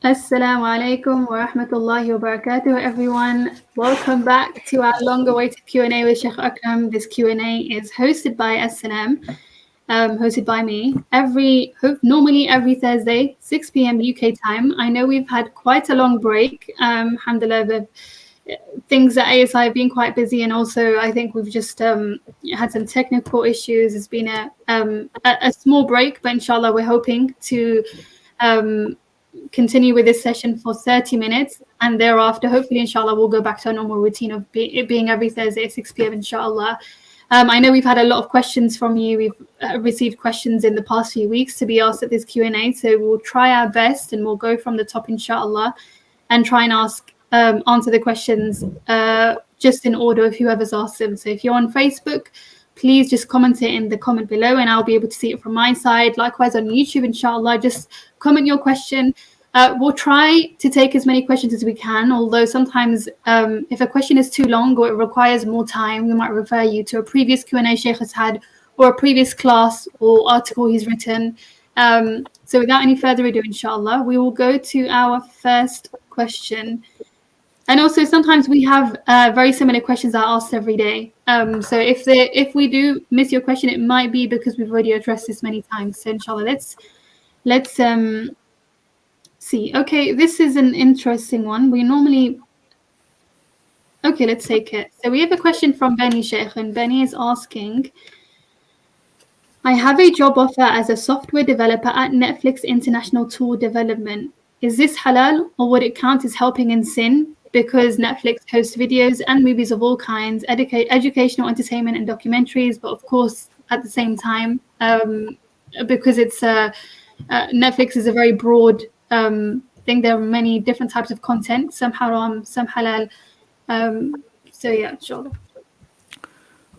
Assalamu alaikum wa rahmatullahi wa barakatuh, everyone. Welcome back to our long-awaited Q&A with Shaykh Akram. This Q&A is hosted by Al-Salam, hosted by me. Normally every Thursday, 6 p.m. UK time. I know we've had quite a long break. Alhamdulillah, things at ASI have been quite busy, and also I think we've just had some technical issues. It's been a small break, but inshallah we're hoping to continue with this session for 30 minutes, and thereafter hopefully inshallah we'll go back to our normal routine of it being every Thursday at 6 p.m. inshallah. I know we've had a lot of questions from you. We've received questions in the past few weeks to be asked at this Q&A, so we'll try our best and we'll go from the top inshallah and try and answer the questions just in order of whoever's asked them. So if you're on Facebook, please just comment it in the comment below and I'll be able to see it from my side. Likewise on YouTube, inshallah, just comment your question. We'll try to take as many questions as we can, although sometimes if a question is too long or it requires more time, we might refer you to a previous Q&A Shaykh has had or a previous class or article he's written. So without any further ado, inshallah, we will go to our first question. And also sometimes we have very similar questions that are asked every day. So if we do miss your question, it might be because we've already addressed this many times. So inshallah, let's see. Okay, this is an interesting one. Okay, let's take it. So we have a question from Benny Sheikh, and Benny is asking, I have a job offer as a software developer at Netflix International Tool Development. Is this halal, or would it count as helping in sin? Because Netflix hosts videos and movies of all kinds, educational, entertainment, and documentaries, but of course, at the same time, because it's Netflix is a very broad thing. There are many different types of content, some haram, some halal. So yeah, inshallah.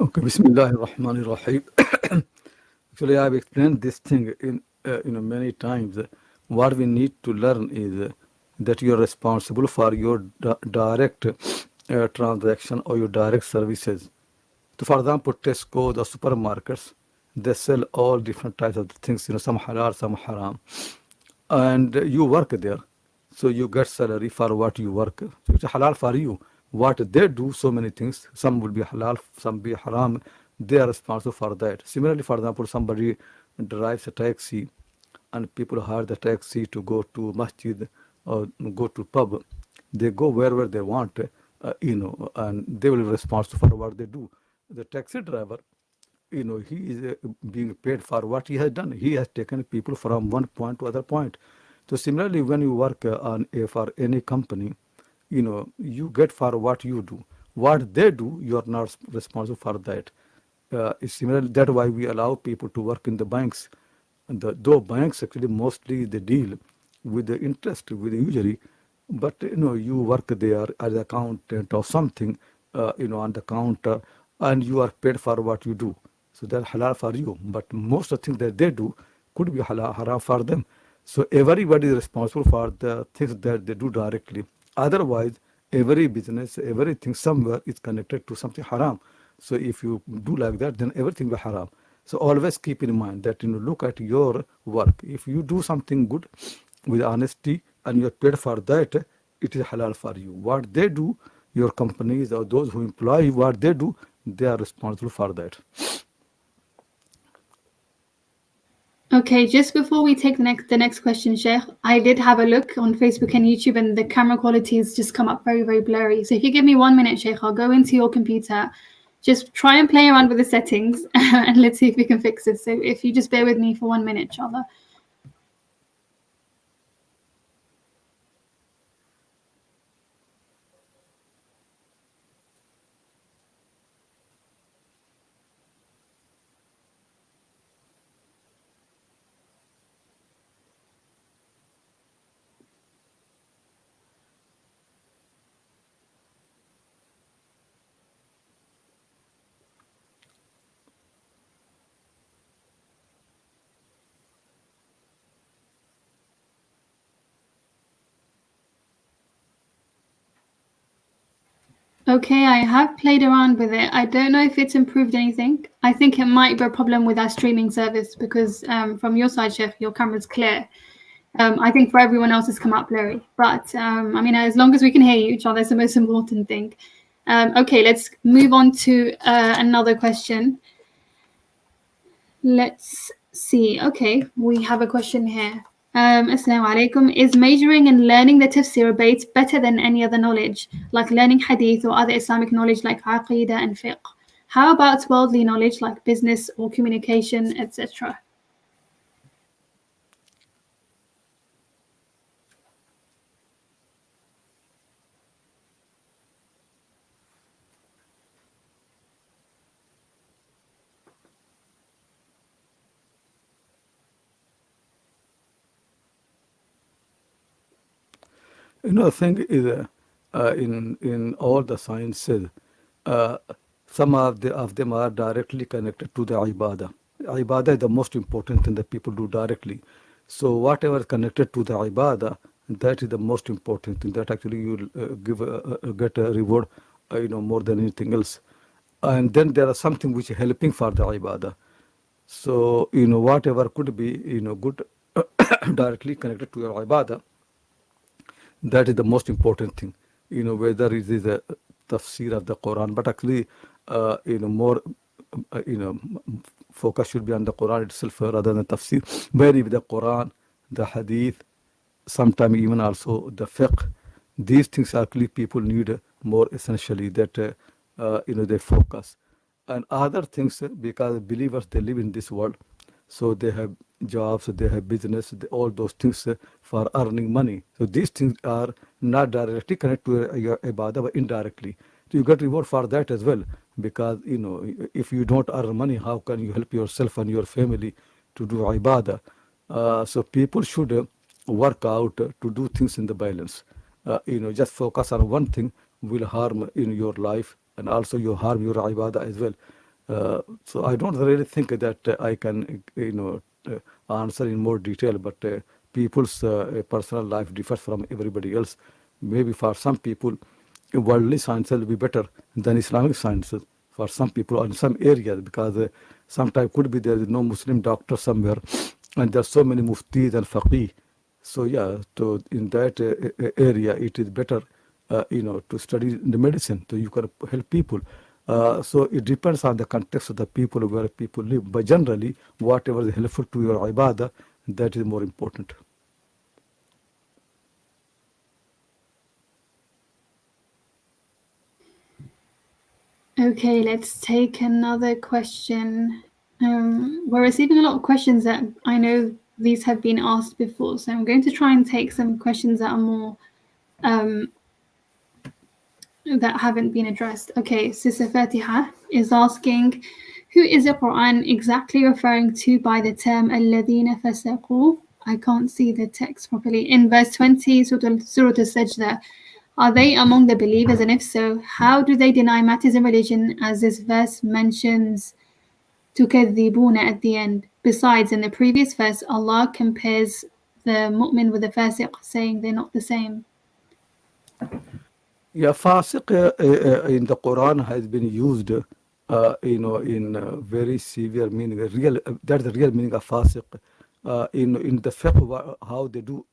Okay, Bismillah ar-Rahman ar-Rahim. Actually, I've explained this thing in many times. What we need to learn is that you are responsible for your direct transaction or your direct services. So, for example, Tesco, the supermarkets, they sell all different types of things. Some halal, some haram, and you work there, so you get salary for what you work. So it's halal for you. What they do, so many things. Some will be halal, some be haram. They are responsible for that. Similarly, for example, somebody drives a taxi, and people hire the taxi to go to masjid or go to pub. They go wherever they want, and they will be responsible for what they do. The taxi driver, he is being paid for what he has done. He has taken people from one point to other point. So similarly, when you work for any company, you get for what you do. What they do, you are not responsible for that. It's similar. That's why we allow people to work in the banks. And though banks actually mostly they deal with the interest, with usually, but you work there as an accountant or something, on the counter, and you are paid for what you do. So that's halal for you. But most of the things that they do could be halal, haram for them. So everybody is responsible for the things that they do directly. Otherwise, every business, everything somewhere is connected to something haram. So if you do like that, then everything will haram. So always keep in mind that look at your work. If you do something good with honesty and you are paid for that, it is halal for you. What they do, your companies or those who employ you, what they do, they are responsible for that. Okay, just before we take the next question, Sheikh, I did have a look on Facebook and YouTube, and the camera quality has just come up very, very blurry. So if you give me 1 minute, Sheikh, I'll go into your computer, just try and play around with the settings, and let's see if we can fix it. So if you just bear with me for 1 minute, inshallah. Okay, I have played around with it. I don't know if it's improved anything. I think it might be a problem with our streaming service because from your side, Sheikh, your camera's clear. I think for everyone else, it's come out blurry. But I mean, as long as we can hear you, John, that's the most important thing. Okay, let's move on to another question. Let's see. Okay, we have a question here. Assalamu alaikum. Is majoring and learning the tafsir better than any other knowledge, like learning hadith or other Islamic knowledge like aqidah and fiqh? How about worldly knowledge like business or communication, etc.? The thing is, in all the sciences, uh, some of them are directly connected to the ibadah. Ibadah is the most important thing that people do directly. So whatever is connected to the ibadah, that is the most important thing. That actually you will get a reward, more than anything else. And then there are something which is helping for the ibadah. So whatever could be good directly connected to your ibadah, that is the most important thing. Whether it is a tafsir of the Quran, but actually, more, you know, focus should be on the Quran itself rather than tafsir. Where if the Quran, the hadith, sometimes even also the fiqh, these things actually people need more essentially that, they focus. And other things, because believers, they live in this world, so they have jobs, they have business, all those things for earning money. So these things are not directly connected to your ibadah, but indirectly. So you get reward for that as well, because if you don't earn money, how can you help yourself and your family to do ibadah? So people should work out to do things in the balance. Just focus on one thing will harm in your life, and also you harm your ibadah as well. So I don't really think that I can, answer in more detail, but people's personal life differs from everybody else. Maybe for some people, worldly science will be better than Islamic sciences for some people in some areas, because sometimes could be there is no Muslim doctor somewhere, and there are so many muftis and faqih. So yeah, so in that area, it is better, to study the medicine, so you can help people. So it depends on the context of the people where people live. But generally, whatever is helpful to your ibadah, that is more important. Okay, let's take another question. We're receiving a lot of questions that I know these have been asked before, so I'm going to try and take some questions that are more that haven't been addressed. Okay, Sister Fatiha is asking, who is the Quran exactly referring to by the term الَّذِينَ فَسَقُوا? I can't see the text properly. In verse 20, Surah Al-Sajda, are they among the believers? And if so, how do they deny matters in religion, as this verse mentions تُكَذِّبُونَ at the end? Besides, in the previous verse, Allah compares the mu'min with the fasiq, saying they're not the same. Yeah, fasiq in the Quran has been used, in very severe meaning. That's the real meaning of fasiq. In the fiqh, how they do,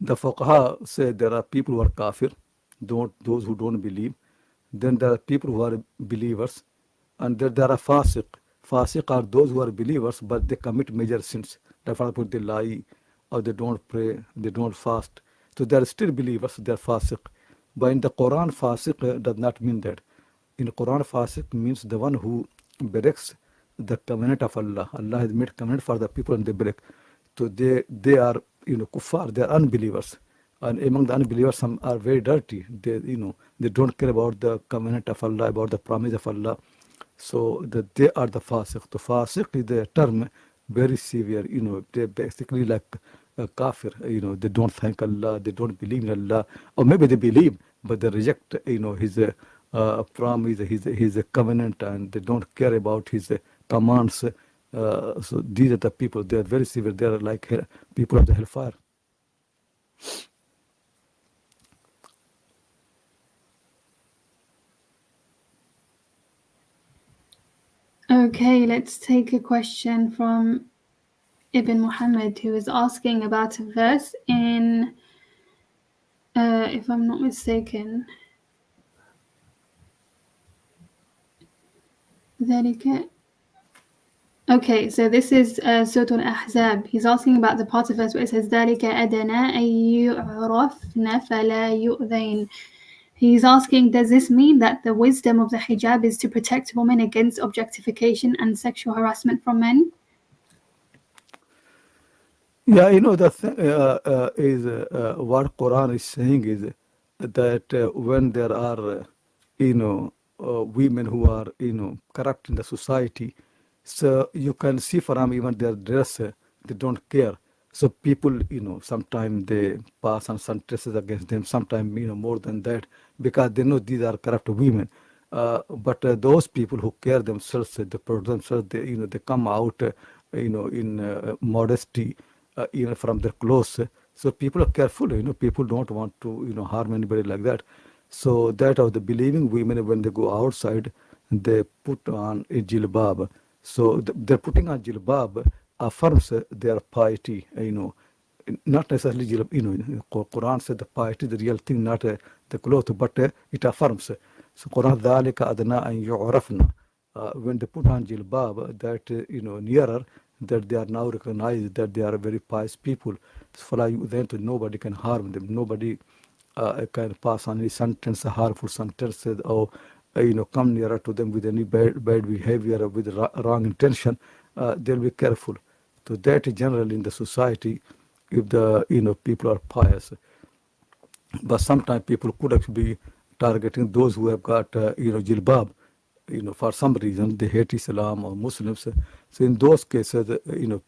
the fuqaha say there are people who are kafir, those who don't believe. Then there are people who are believers, and there are fasiq. Fasiq are those who are believers, but they commit major sins. Like, for example, they lie, or they don't pray, they don't fast. So they are still believers, they are fasiq. But in the Quran, fasiq does not mean that. In Quran, fasiq means the one who breaks the covenant of Allah. Allah has made covenant for the people and they break. So they are, kuffar, they are unbelievers. And among the unbelievers, some are very dirty. They don't care about the covenant of Allah, about the promise of Allah. So they are the fasiq. The fasiq is the term very severe. They basically like a kafir. They don't thank Allah, they don't believe in Allah, or maybe they believe, but they reject, his promise, his covenant, and they don't care about his commands. So these are the people. They are very severe. They are like people of the hellfire. Okay, let's take a question from Ibn Muhammad, who is asking about a verse in, if I'm not mistaken, ذلك. Okay, so this is Surah Al-Ahzab. He's asking about the part of verse where it says ذلك أدنى أن يعرفن فلا يؤذين. He's asking, does this mean that the wisdom of the hijab is to protect women against objectification and sexual harassment from men? Yeah, the thing is what Quran is saying is that when there are, women who are, corrupt in the society, so you can see from even their dress, they don't care. So people, sometimes they pass on some stresses against them, sometimes, more than that, because they know these are corrupt women. But those people who care themselves, they protect themselves, they come out, in modesty, even from their clothes. So people are careful, people don't want to, harm anybody like that. So that of the believing women, when they go outside, they put on a jilbab. So they're putting on jilbab affirms their piety, not necessarily, Quran said the piety, the real thing, not the cloth, but it affirms. So Quran, ذَلِكَ أَدْنَىٰ أَن يُعْرَفْنَا. When they put on jilbab, that, nearer, that they are now recognized that they are very pious people. So then nobody can harm them. Nobody can pass on any sentence, harmful sentences, or come nearer to them with any bad behavior or with wrong intention. They'll be careful. So that is generally in the society, if the people are pious. But sometimes people could actually be targeting those who have got jilbab. For some reason they hate Islam or Muslims. So in those cases,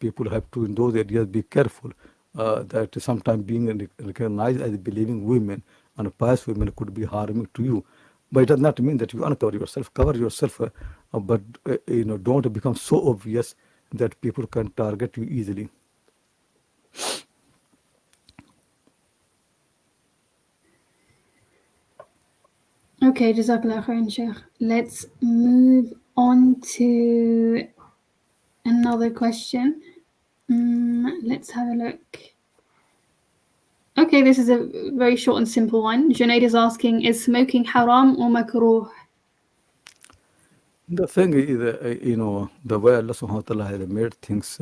people have to, in those areas, be careful that sometimes being recognized as believing women and pious women could be harming to you. But it does not mean that you uncover yourself. Cover yourself, but don't become so obvious that people can target you easily. Okay, Jazakallah khairan, Sheikh. Let's move on to another question. Let's have a look. Okay, this is a very short and simple one. Junaid is asking, is smoking haram or makruh? The thing is, the way Allah subhanahu wa ta'ala has made things,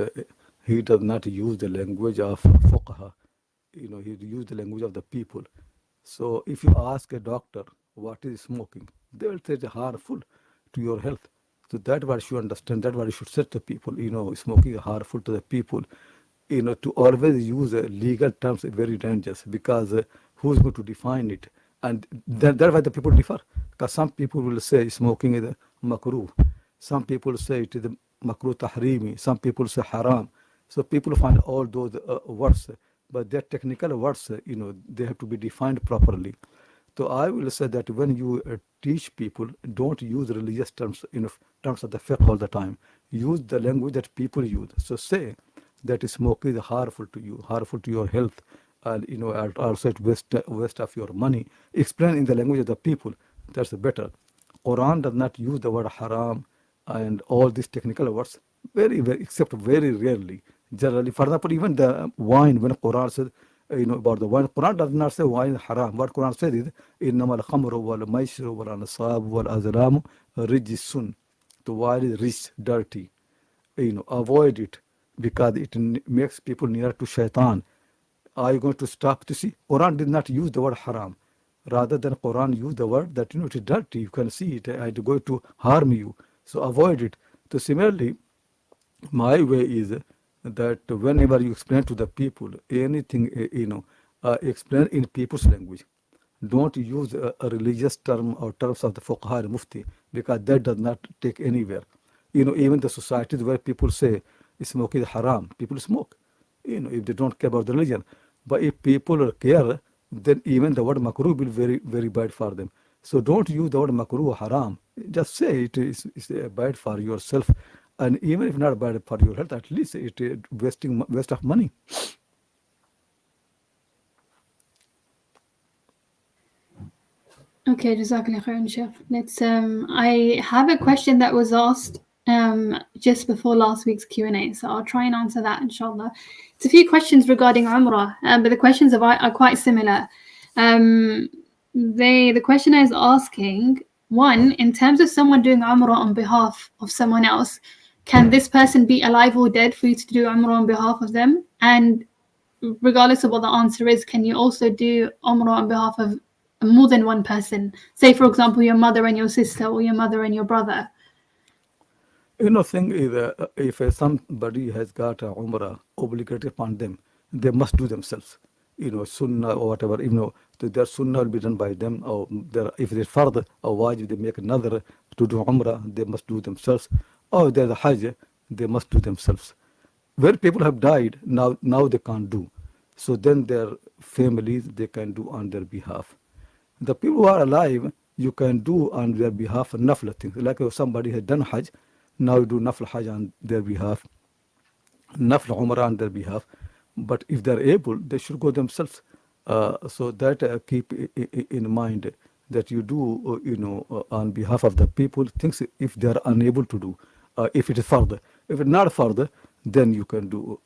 He does not use the language of fuqaha. He used the language of the people. So if you ask a doctor what is smoking, they will say it's harmful to your health. So that's what you should understand. That's what you should say to people. Smoking is harmful to the people. To always use legal terms is very dangerous, because who's going to define it? And that's why the people differ. Because some people will say smoking is makruh. Some people say it is makruh tahrimi. Some people say haram. So people find all those words, but they're technical words, they have to be defined properly. So I will say that when you teach people, don't use religious terms, terms of the fiqh all the time. Use the language that people use. So say that smoking is harmful to you, harmful to your health, and also it waste of your money. Explain in the language of the people. That's better. Quran does not use the word haram and all these technical words, very, except very rarely. Generally, for example, even the wine, when Quran says, about the wine, Quran does not say wine is haram. What Quran says is, إِنَّمَا الْخَمْرُ وَالْمَيْسِرُ وَالْأَنْصَابُ وَالْأَزْلَامُ رِجْسٌ. The wine is rich, dirty. Avoid it, because it makes people nearer to shaitan. Are you going to stop to see? Quran did not use the word haram. Rather than Quran use the word that it is dirty. You can see it. It's going to harm you. So avoid it. So similarly, my way is that whenever you explain to the people anything, explain in people's language. Don't use a religious term or terms of the fuqaha and mufti, because that does not take anywhere. Even the societies where people say smoking is haram, people smoke, if they don't care about the religion. But if people care, then even the word makruh will be very, very bad for them. So don't use the word makruh or haram. Just say it is bad for yourself. And even if not bad for your health, at least it is waste of money. Okay, Jazakallah khairan, Sheikh. Let's I have a question that was asked just before last week's Q&A, so I'll try and answer that, inshallah. It's a few questions regarding Umrah, but the questions are quite similar. The questioner is asking, one, in terms of someone doing Umrah on behalf of someone else, can this person be alive or dead for you to do Umrah on behalf of them? And regardless of what the answer is, can you also do Umrah on behalf of more than one person? Say, for example, your mother and your sister, or your mother and your brother. Thing is, if somebody has got a Umrah obligatory upon them, they must do themselves. Sunnah or whatever, their Sunnah will be done by them, or if there's Fard or Wajib, they make another to do Umrah, they must do themselves. Or if there's a Hajj, they must do themselves. Where people have died, now they can't do. So then their families, they can do on their behalf. The people who are alive, you can do on their behalf nafla things. Like if somebody has done Hajj, now you do nafla Hajj on their behalf, nafla Umrah on their behalf. But if they're able, they should go themselves. So that keep in mind that you do, on behalf of the people, things if they're unable to do. If it is further, if it's not further, then you can do.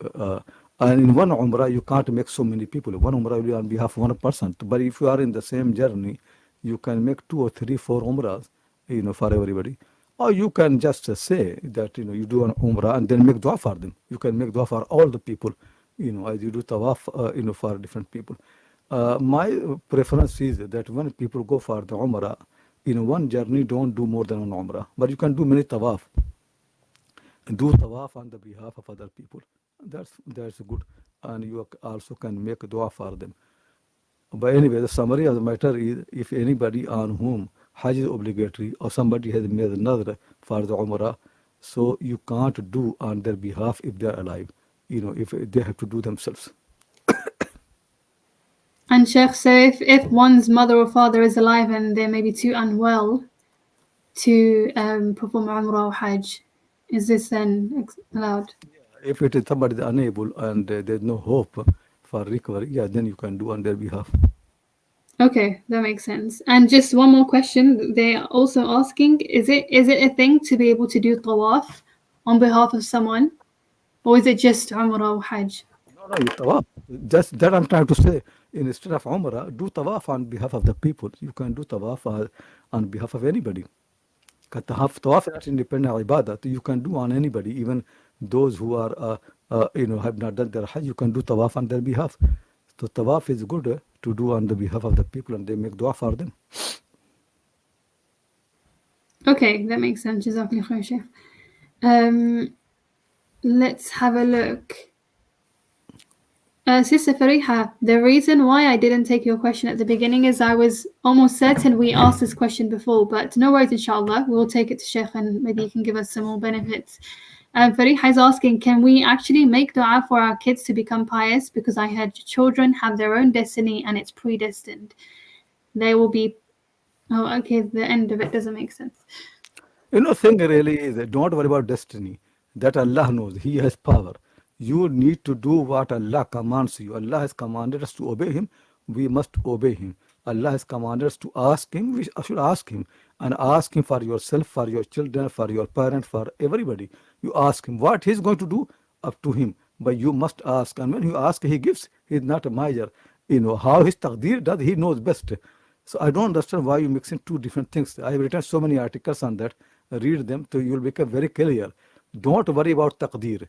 And in one Umrah, you can't make so many people. One Umrah will be on behalf of one person. But if you are in the same journey, you can make 2 or 3, 4 Umrahs, for everybody. Or you can just say that, you do an Umrah and then make dua for them. You can make dua for all the people, as you do tawaf, for different people. My preference is that when people go for the Umrah, in one journey, don't do more than one Umrah. But you can do many tawaf. Do tawaf on the behalf of other people. That's good. And you also can make dua for them. But anyway, the summary of the matter is, if anybody on whom Hajj is obligatory, or somebody has made another for the Umrah, so you can't do on their behalf if they're alive. If they have to do themselves. And Sheikh, so if one's mother or father is alive and they may be too unwell to perform Umrah or Hajj, is this then allowed? If it is somebody unable and there's no hope for recovery, yeah, then you can do on their behalf. Okay, that makes sense. And just one more question. They are also asking, is it a thing to be able to do tawaf on behalf of someone? Or is it just Umrah or Hajj? No, you tawaf. Just that I'm trying to say. Instead of Umrah, do tawaf on behalf of the people. You can do tawaf on behalf of anybody. Tawaf is not independent ibadah. You can do on anybody, even those who are, have not done their Hajj. You can do tawaf on their behalf. So tawaf is good to do on the behalf of the people, and they make dua for them. Okay, that makes sense. Jazakallah khair, Sheikh. Let's have a look. Sister Fariha, the reason why I didn't take your question at the beginning is I was almost certain we asked this question before, but no worries, inshallah. We'll take it to Sheikh and maybe you can give us some more benefits. Fariha is asking, can we actually make dua for our kids to become pious? Because I heard children have their own destiny and it's predestined. They will be... Oh, okay, the end of it doesn't make sense. Thing really is, don't worry about destiny. That Allah knows. He has power. You need to do what Allah commands you. Allah has commanded us to obey Him. We must obey Him. Allah has commanded us to ask Him. We should ask Him. And ask Him for yourself, for your children, for your parents, for everybody. You ask Him. What He's going to do, up to Him. But you must ask. And when you ask, He gives. He's not a miser. How His taqdeer does, He knows best. So I don't understand why you mixing two different things. I have written so many articles on that. Read them, so you will become very clear. Don't worry about taqdeer.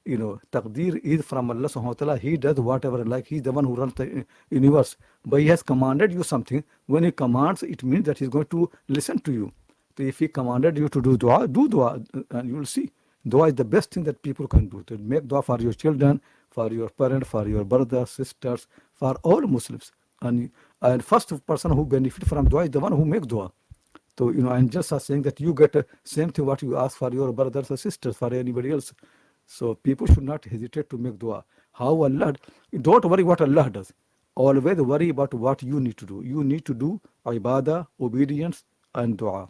Taqdeer is from Allah subhanahu wa ta'ala. He does whatever like. He's the one who runs the universe. But He has commanded you something. When He commands, it means that He's going to listen to you. So if He commanded you to do dua, and you will see. Dua is the best thing that people can do. To make dua for your children, for your parents, for your brothers, sisters, for all Muslims. And first person who benefit from dua is the one who makes dua. So, I'm just saying that you get the same thing what you ask for your brothers or sisters, for anybody else. So people should not hesitate to make dua. How Allah, don't worry what Allah does. Always worry about what you need to do. You need to do ibadah, obedience, and dua.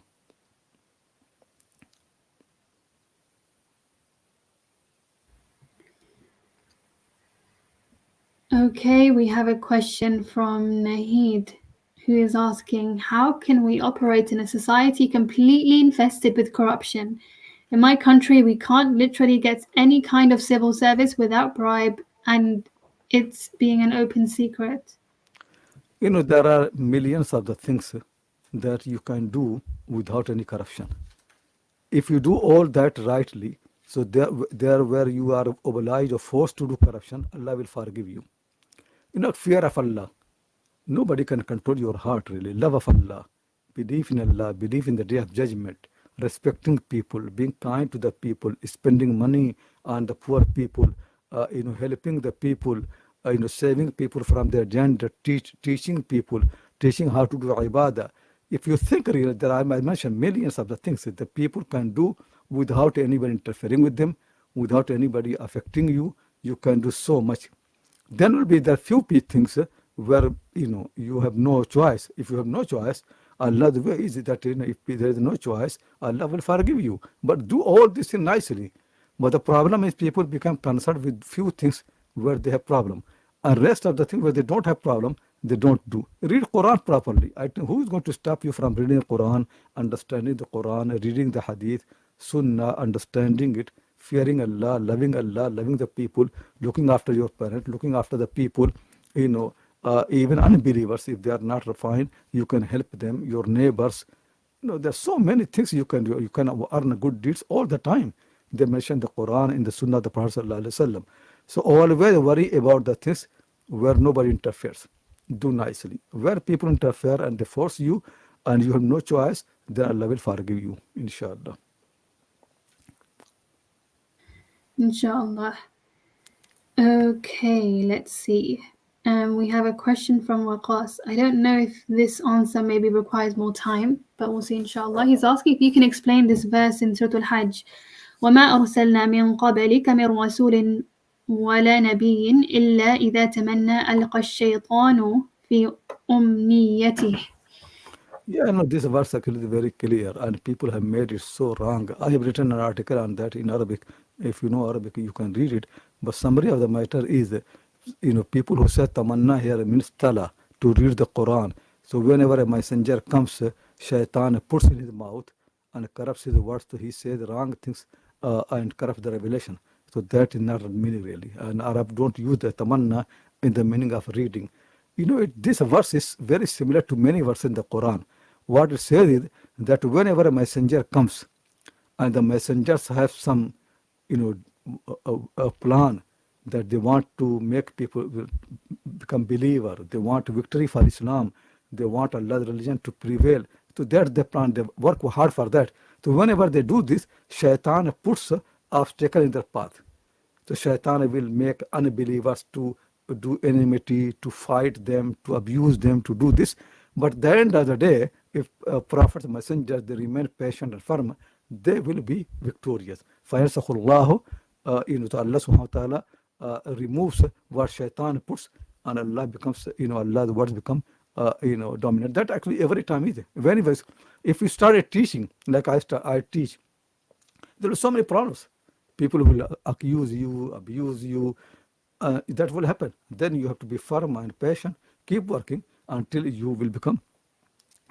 Okay, we have a question from Nahid, who is asking, how can we operate in a society completely infested with corruption? In my country, we can't literally get any kind of civil service without bribe, and it's being an open secret. There are millions of the things that you can do without any corruption. If you do all that rightly, so there where you are obliged or forced to do corruption, Allah will forgive you. Fear of Allah. Nobody can control your heart really. Love of Allah, belief in Allah, belief in the day of judgment, respecting people, being kind to the people, spending money on the poor people, helping the people, saving people from their gender, teaching people, teaching how to do ibadah. If you think really, there are, I mentioned millions of the things that the people can do without anybody interfering with them, without anybody affecting you. You can do so much. Then will be the few things where you have no choice. If you have no choice, Allah, the way is that if there is no choice, Allah will forgive you. But do all this thing nicely. But the problem is people become concerned with few things where they have problem, and rest of the things where they don't have problem, they don't do. Read Quran properly. I think who is going to stop you from reading the Quran, understanding the Quran, reading the Hadith, Sunnah, understanding it, fearing Allah, loving the people, looking after your parents, looking after the people, even unbelievers, if they are not refined, you can help them, your neighbors. There's so many things you can do. You can earn good deeds all the time. They mention the Quran in the Sunnah of the Prophet ﷺ. So always worry about the things where nobody interferes. Do nicely. Where people interfere and they force you and you have no choice, then Allah will forgive you, inshallah. Inshallah. Okay, let's see. We have a question from Waqas. I don't know if this answer maybe requires more time, but we'll see inshallah. He's asking if you can explain this verse in Surah Al-Hajj. وَمَا أَرْسَلْنَا مِن قَبْلِكَ مِن رَسُولٍ وَلَا نَبِيٍّ إِلَّا إِذَا تَمَنَّى أَلْقَى الشَّيْطَانُ فِي أُمْنِيَّتِهِ. Yeah, no, this verse actually is very clear, and people have made it so wrong. I have written an article on that in Arabic. If you know Arabic, you can read it. But summary of the matter is, people who say tamanna here means tala, to read the Quran. So whenever a messenger comes, shaitan puts in his mouth and corrupts his words, so he says wrong things and corrupts the revelation. So that is not the meaning really. And Arab don't use the tamanna in the meaning of reading. This verse is very similar to many verses in the Quran. What it says is that whenever a messenger comes and the messengers have some, a plan that they want to make people become believer, they want victory for Islam, they want Allah's religion to prevail. So that's the plan. They work hard for that. So whenever they do this, shaitan puts obstacle in their path. So shaitan will make unbelievers to do enmity, to fight them, to abuse them, to do this. But at the end of the day, if prophets, messengers, they remain patient and firm, they will be victorious. فَيَنْسَخُ اللَّهُ so Allah subhanahu wa ta'ala removes what shaitan puts, and Allah becomes, Allah's words become, dominant. That actually every time is. Anyways, if you started teaching, like I teach, there are so many problems. People will accuse you, abuse you. That will happen. Then you have to be firm and patient, keep working until you will become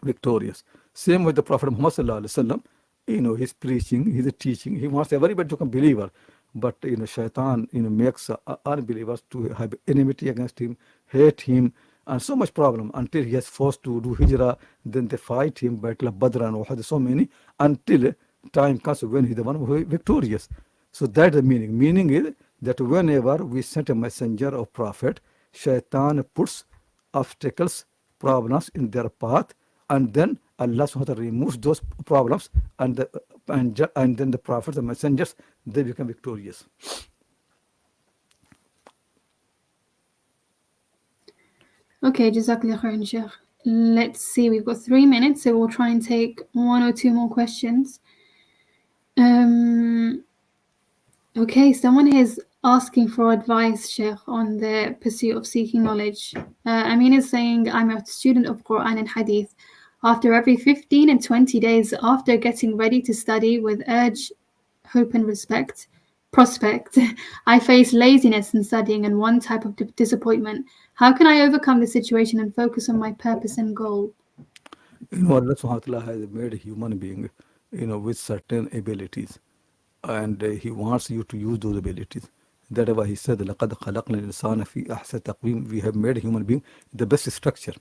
victorious. Same with the Prophet Muhammad sallallahu alaihi wasallam. He's preaching, he's teaching. He wants everybody to become believer, but shaitan makes unbelievers to have enmity against him, hate him, and so much problem until he is forced to do hijrah. Then they fight him, battle of Badr and Uhud, so many, until time comes when he's the one who is victorious. So that's the meaning. Meaning is that whenever we send a messenger or prophet, shaitan puts obstacles, problems in their path, and then Allah subhanahu wa ta'ala removes those problems, and then the prophets, the messengers, they become victorious. Okay, Jazakallah khairan, Sheikh. Let's see, we've got 3 minutes, so we'll try and take 1 or 2 more questions. Okay, someone is asking for advice, Sheikh, on the pursuit of seeking knowledge. Amin is saying, I'm a student of Quran and Hadith. After every 15 and 20 days after getting ready to study with urge, hope and prospect, I face laziness in studying and one type of disappointment. How can I overcome the situation and focus on my purpose and goal? Allah subhanahu wa ta'ala has made a human being, with certain abilities. and he wants you to use those abilities. That's why he said, لَقَدْ خَلَقْنَا الْإِنسَانَ فِي أَحْسَنِ تَقْوِيمٍ. We have made a human being the best structure.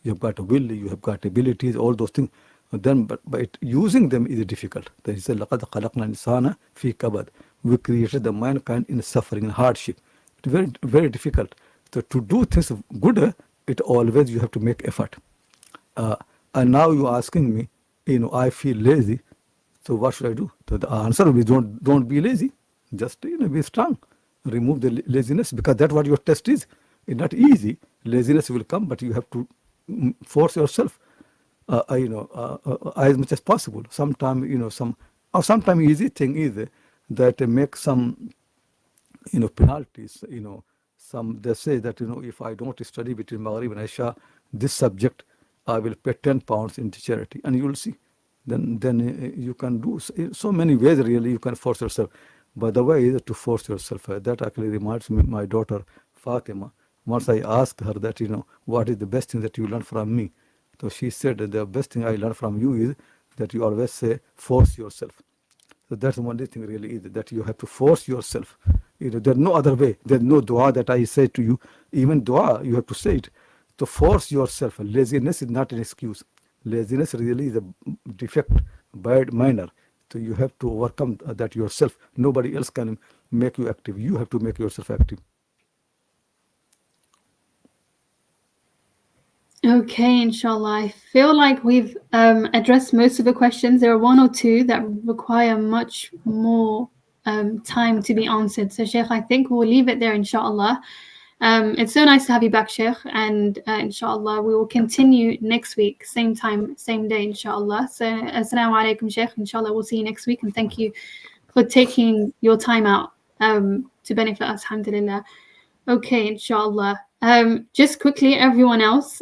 You have got a will, you have got abilities, all those things. Then, but using them is difficult. Then he said, لَقَدْ خَلَقْنَا الْإِنسَانَ فِي كَبَدٍ. We created the mankind in suffering and hardship. It's very, very difficult. So to do things good, it always you have to make effort. And now you're asking me, I feel lazy. So what should I do? So the answer will be don't be lazy. Just be strong. Remove the laziness, because that's what your test is. It's not easy. Laziness will come, but you have to force yourself. As much as possible. Sometimes sometimes easy thing is that make some penalties. They say that if I don't study between Maghrib and Isha this subject, I will pay 10 pounds into charity, and you will see. Then you can do so many ways. Really, you can force yourself. But the way is to force yourself. That actually reminds me, my daughter Fatima. Once I asked her that what is the best thing that you learn from me. So she said that the best thing I learned from you is that you always say force yourself. So that's one thing really is that you have to force yourself. There's no other way. There's no dua that I say to you. Even dua, you have to say it. To force yourself. Laziness is not an excuse. Laziness really is a defect, bad manner. So you have to overcome that yourself. Nobody else can make you active. You have to make yourself active. Okay, inshallah. I feel like we've addressed most of the questions. There are one or two that require much more time to be answered. So, Shaykh, I think we'll leave it there, inshallah. It's so nice to have you back, Shaykh, and inshallah we will continue next week, same time, same day, inshallah. So, assalamu alaikum, Shaykh. Inshallah, we'll see you next week, and thank you for taking your time out to benefit us, alhamdulillah. Okay, inshallah. Just quickly, everyone else,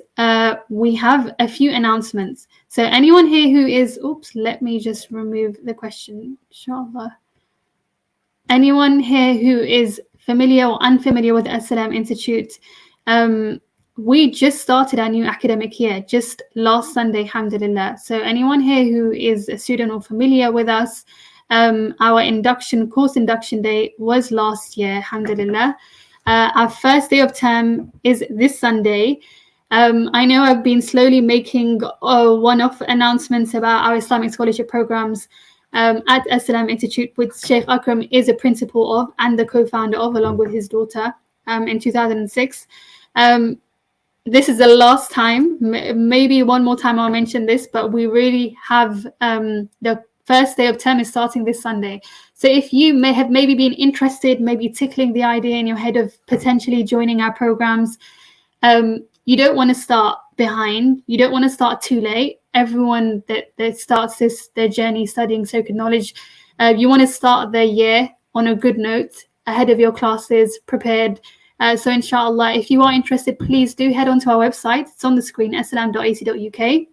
we have a few announcements. So anyone here who is, let me just remove the question, inshallah. Anyone here who is familiar or unfamiliar with the Al-Salam Institute, we just started our new academic year, just last Sunday, alhamdulillah. So anyone here who is a student or familiar with us, our course induction day was last year, alhamdulillah. Our first day of term is this Sunday. I know I've been slowly making one-off announcements about our Islamic scholarship programs at Al-Salam Institute, which Shaykh Akram is a principal of and the co-founder of, along with his daughter, in 2006. This is the last time, maybe one more time I'll mention this, but we really have the first day of term is starting this Sunday. So if you may have maybe been interested, maybe tickling the idea in your head of potentially joining our programs, you don't want to start behind. You don't want to start too late. Everyone that starts their journey studying sacred knowledge, you want to start their year on a good note, ahead of your classes, prepared. So inshallah, if you are interested, please do head onto our website. It's on the screen, assalam.ac.uk.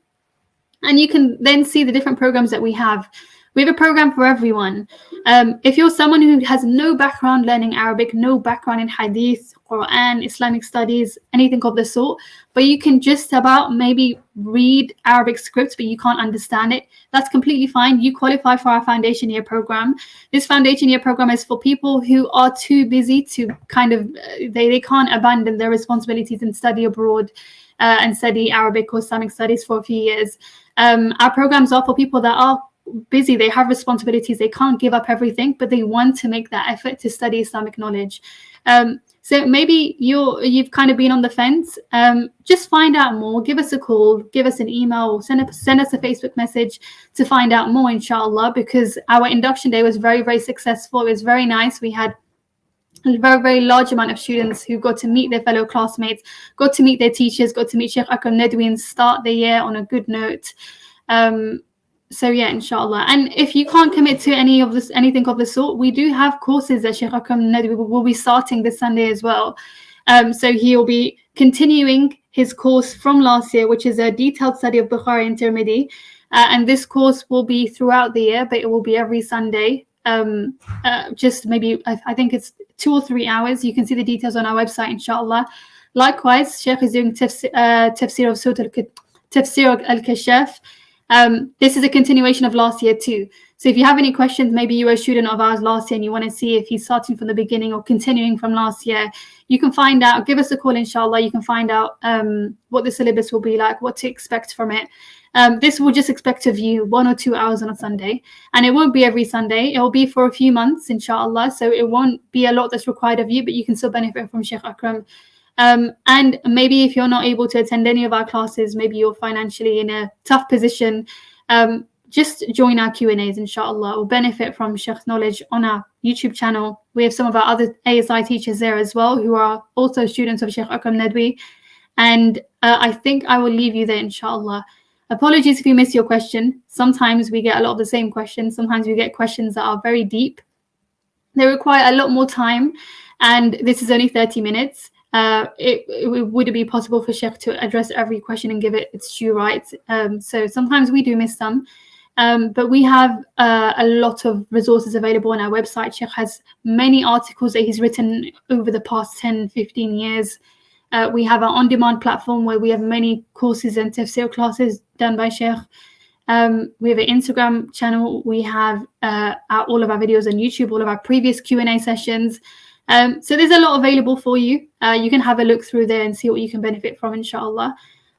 And you can then see the different programs that we have. We have a program for everyone. If you're someone who has no background learning Arabic, no background in Hadith, Quran, Islamic studies, anything of the sort, but you can just about maybe read Arabic scripts, but you can't understand it, that's completely fine. You qualify for our foundation year program. This foundation year program is for people who are too busy to kind of, they can't abandon their responsibilities and study abroad and study Arabic or Islamic studies for a few years. Our programs are for people that are busy, they have responsibilities, they can't give up everything, but they want to make that effort to study Islamic knowledge. So maybe you've kind of been on the fence. Just find out more. Give us a call, give us an email, or send us a Facebook message to find out more, inshallah, because our induction day was very, very successful. It was very nice. We had a very, very large amount of students who got to meet their fellow classmates, got to meet their teachers, got to meet Shaykh Akram Nadwi and start the year on a good note. So yeah, inshallah. And if you can't commit to anything of the sort, we do have courses that Shaykh Akram Nadwi will be starting this Sunday as well. So he'll be continuing his course from last year, which is a detailed study of Bukhari and Tirmidhi. And this course will be throughout the year, but it will be every Sunday. Just maybe, I think it's 2 or 3 hours. You can see the details on our website, inshallah. Likewise, Shaykh is doing tafsir of Tafsir al-Kashaf. This is a continuation of last year too. So if you have any questions, maybe you were a student of ours last year and you want to see if he's starting from the beginning or continuing from last year, you can find out. Give us a call, inshallah. You can find out what the syllabus will be like, what to expect from it. This will just expect of you 1 or 2 hours on a Sunday, and it won't be every Sunday. It will be for a few months, inshallah. So it won't be a lot that's required of you, but you can still benefit from Shaykh Akram. And maybe if you're not able to attend any of our classes, maybe you're financially in a tough position, just join our Q&As, inshallah, or benefit from Shaykh's knowledge on our YouTube channel. We have some of our other ASI teachers there as well, who are also students of Shaykh Akram Nadwi. And I think I will leave you there, inshallah. Apologies if you missed your question. Sometimes we get a lot of the same questions. Sometimes we get questions that are very deep. They require a lot more time, and this is only 30 minutes. Would it be possible for Sheikh to address every question and give it its due rights? So sometimes we do miss some, but we have a lot of resources available on our website. Sheikh has many articles that he's written over the past 10, 15 years. We have our on-demand platform where we have many courses and tafsir classes done by Sheikh. We have an Instagram channel. We have all of our videos on YouTube, all of our previous Q&A sessions. So there's a lot available for you. You can have a look through there and see what you can benefit from, inshallah.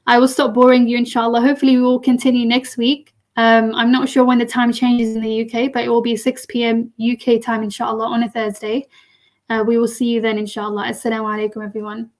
I will stop boring you, inshallah. Hopefully we will continue next week. I'm not sure when the time changes in the UK, but it will be 6 p.m. UK time, inshallah, on a Thursday. We will see you then, inshallah. Assalamu alaikum, everyone.